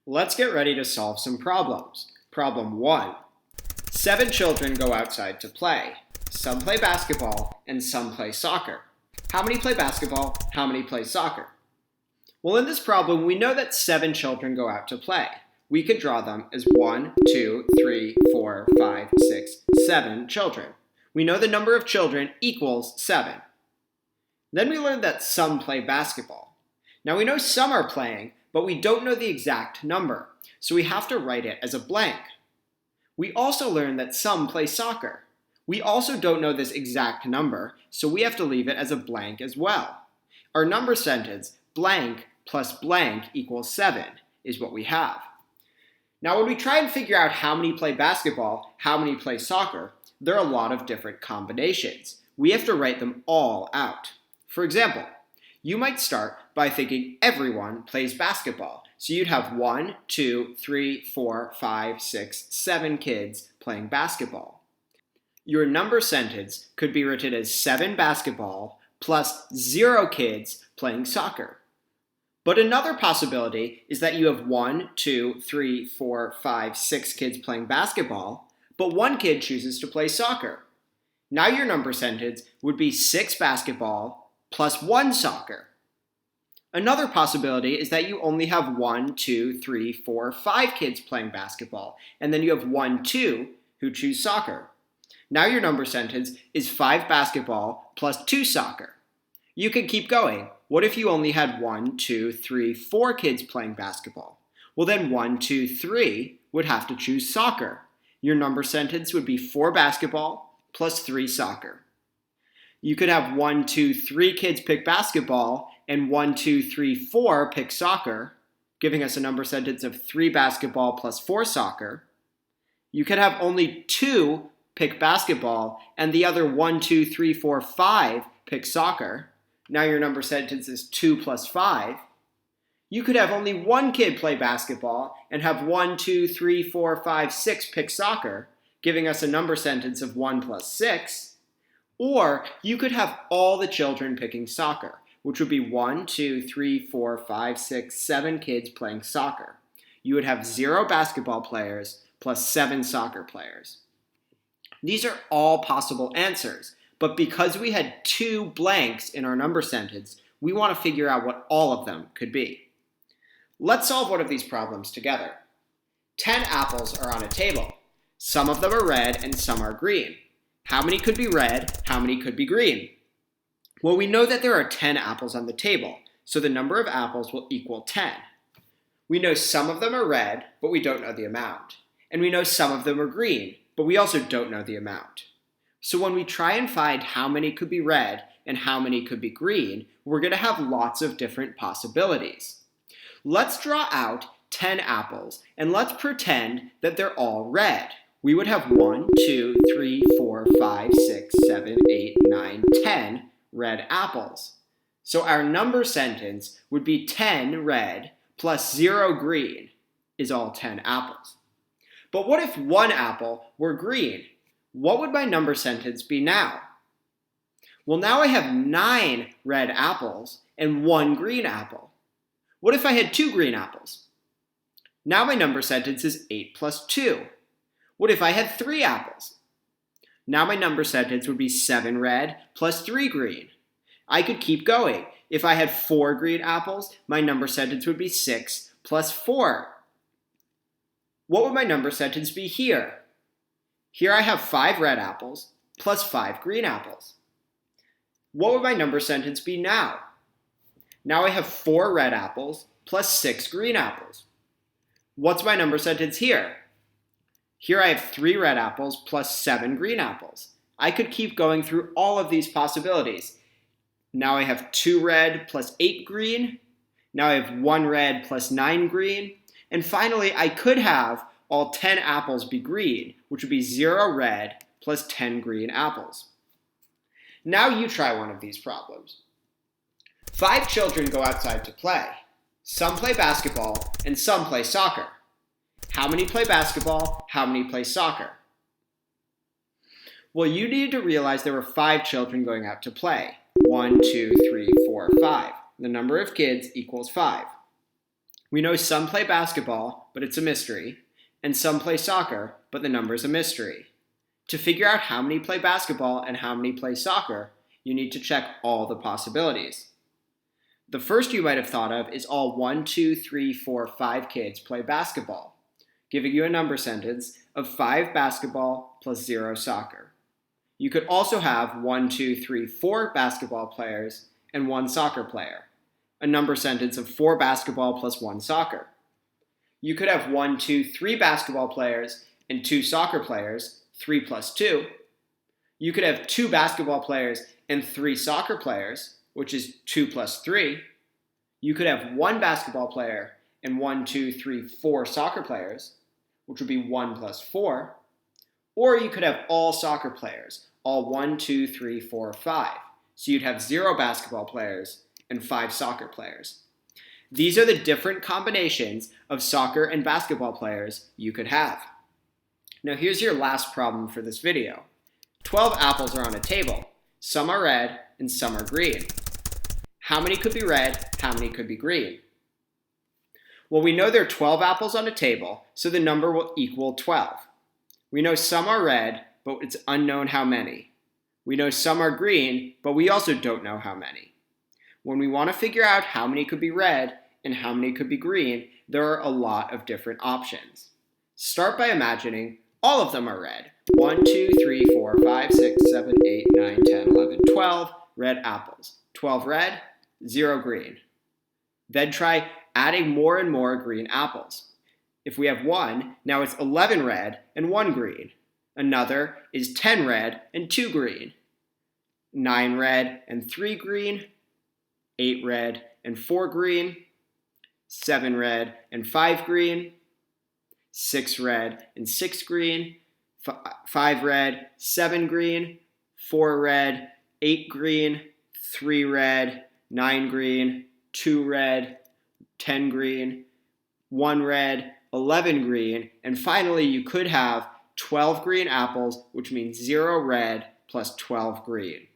Let's get ready to solve some problems. Problem 1. 7 children go outside to play. Some play basketball and some play soccer. How many play basketball? How many play soccer? Well, in this problem, we know that 7 children go out to play. We could draw them as 1, 2, 3, 4, 5, 6, 7 children. We know the number of children equals 7. Then we learned that some play basketball. Now we know some are playing, but we don't know the exact number, so we have to write it as a blank. We also learned that some play soccer. We also don't know this exact number, so we have to leave it as a blank as well. Our number sentence, blank plus blank equals 7, is what we have. Now when we try and figure out how many play basketball, how many play soccer, there are a lot of different combinations. We have to write them all out. For example, you might start by thinking everyone plays basketball. So you'd have 1, 2, 3, 4, 5, 6, 7 kids playing basketball. Your number sentence could be written as 7 basketball plus 0 kids playing soccer. But another possibility is that you have 1, 2, 3, 4, 5, 6 kids playing basketball, but 1 kid chooses to play soccer. Now your number sentence would be 6 basketball plus 1 soccer. Another possibility is that you only have 1, 2, 3, 4, 5 kids playing basketball, and then you have 1, 2 who choose soccer. Now your number sentence is 5 basketball plus 2 soccer. You could keep going. What if you only had 1, 2, 3, 4 kids playing basketball? Well then 1, 2, 3 would have to choose soccer. Your number sentence would be 4 basketball plus 3 soccer. You could have 1, 2, 3 kids pick basketball and 1, 2, 3, 4 pick soccer, giving us a number sentence of 3 basketball plus 4 soccer. You could have only 2 pick basketball and the other 1, 2, 3, 4, 5 pick soccer. Now your number sentence is 2 plus 5. You could have only 1 kid play basketball and have 1, 2, 3, 4, 5, 6 pick soccer, giving us a number sentence of 1 plus 6. Or you could have all the children picking soccer, which would be 1, 2, 3, 4, 5, 6, 7 kids playing soccer. You would have 0 basketball players plus 7 soccer players. These are all possible answers, but because we had 2 blanks in our number sentence, we want to figure out what all of them could be. Let's solve one of these problems together. 10 apples are on a table. Some of them are red and some are green. How many could be red? How many could be green? Well, we know that there are 10 apples on the table, so the number of apples will equal 10. We know some of them are red, but we don't know the amount. And we know some of them are green, but we also don't know the amount. So when we try and find how many could be red and how many could be green, we're going to have lots of different possibilities. Let's draw out 10 apples, and let's pretend that they're all red. We would have 1, 2, 3, 4, 5, 6, 7, 8, 9, 10 red apples. So our number sentence would be 10 red plus 0 green is all 10 apples. But what if 1 apple were green? What would my number sentence be now? Well, now I have 9 red apples and 1 green apple. What if I had 2 green apples? Now my number sentence is 8 plus 2. What if I had 3 apples? Now my number sentence would be 7 red plus 3 green. I could keep going. If I had 4 green apples, my number sentence would be 6 plus 4. What would my number sentence be here? Here I have 5 red apples plus 5 green apples. What would my number sentence be now? Now I have 4 red apples plus 6 green apples. What's my number sentence here? Here I have 3 red apples plus 7 green apples. I could keep going through all of these possibilities. Now I have 2 red plus 8 green. Now I have 1 red plus 9 green. And finally, I could have all 10 apples be green, which would be 0 red plus 10 green apples. Now you try one of these problems. 5 children go outside to play. Some play basketball and some play soccer. How many play basketball? How many play soccer? Well, you needed to realize there were 5 children going out to play. 1, 2, 3, 4, 5. The number of kids equals 5. We know some play basketball, but it's a mystery, and some play soccer, but the number's a mystery. To figure out how many play basketball and how many play soccer, you need to check all the possibilities. The first you might have thought of is all 1, 2, 3, 4, 5 kids play basketball, giving you a number sentence of 5 basketball plus 0 soccer. You could also have 1, 2, 3, 4 basketball players and 1 soccer player, a number sentence of 4 basketball plus 1 soccer. You could have 1, 2, 3 basketball players and 2 soccer players, 3 plus 2. You could have 2 basketball players and 3 soccer players, which is 2 plus 3. You could have 1 basketball player and 1, 2, 3, 4 soccer players, which would be 1 plus 4. Or you could have all soccer players, all 1, 2, 3, 4, 5. So you'd have 0 basketball players and 5 soccer players. These are the different combinations of soccer and basketball players you could have. Now here's your last problem for this video. 12 apples are on a table. Some are red and some are green. How many could be red? How many could be green? Well, we know there are 12 apples on a table, so the number will equal 12. We know some are red, but it's unknown how many. We know some are green, but we also don't know how many. When we want to figure out how many could be red and how many could be green, there are a lot of different options. Start by imagining all of them are red. 1, 2, 3, 4, 5, 6, 7, 8, 9, 10, 11, 12 red apples. 12 red, 0 green. Then try adding more and more green apples. If we have 1, now it's 11 red and 1 green. Another is 10 red and 2 green. 9 red and 3 green. 8 red and 4 green. 7 red and 5 green. 6 red and 6 green. 5 red, 7 green. 4 red, 8 green. 3 red, 9 green. 2 red, 10 green. 1 red, 11 green. And finally, you could have 12 green apples, which means 0 red plus 12 green.